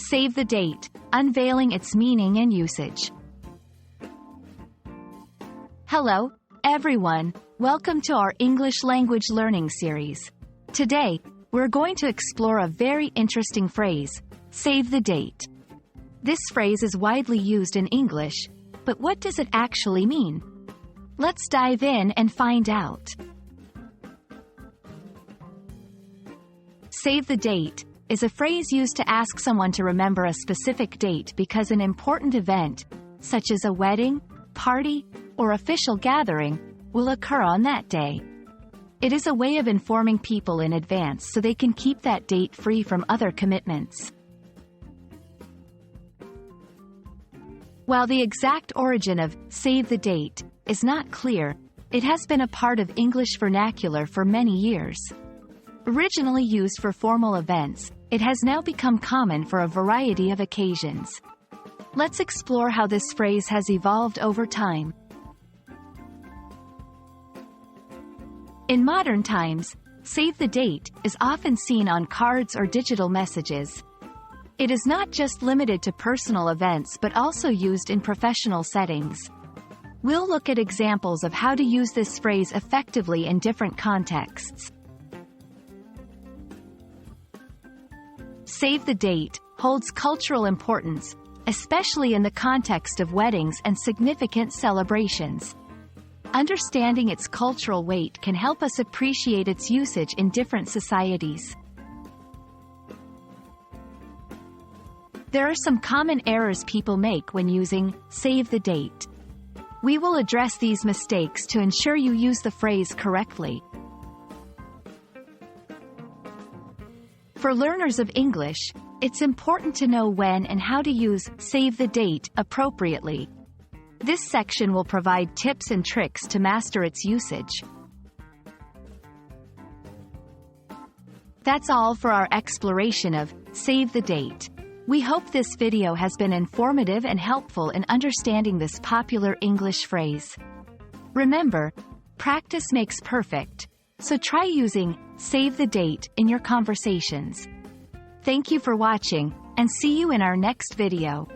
Save the date, unveiling its meaning and usage. Hello, everyone. Welcome to our English language learning series. Today, we're going to explore a very interesting phrase, save the date. This phrase is widely used in English, but what does it actually mean? Let's dive in and find out. Save the date is a phrase used to ask someone to remember a specific date because an important event, such as a wedding, party, or official gathering, will occur on that day. It is a way of informing people in advance so they can keep that date free from other commitments. While the exact origin of save the date is not clear, it has been a part of English vernacular for many years. Originally used for formal events, it has now become common for a variety of occasions. Let's explore how this phrase has evolved over time. In modern times, save the date is often seen on cards or digital messages. It is not just limited to personal events but also used in professional settings. We'll look at examples of how to use this phrase effectively in different contexts. Save the date holds cultural importance, especially in the context of weddings and significant celebrations. Understanding its cultural weight can help us appreciate its usage in different societies. There are some common errors people make when using save the date. We will address these mistakes to ensure you use the phrase correctly. For learners of English, it's important to know when and how to use save the date appropriately. This section will provide tips and tricks to master its usage. That's all for our exploration of save the date. We hope this video has been informative and helpful in understanding this popular English phrase. Remember, practice makes perfect, so try using save the date in your conversations. Thank you for watching, and see you in our next video.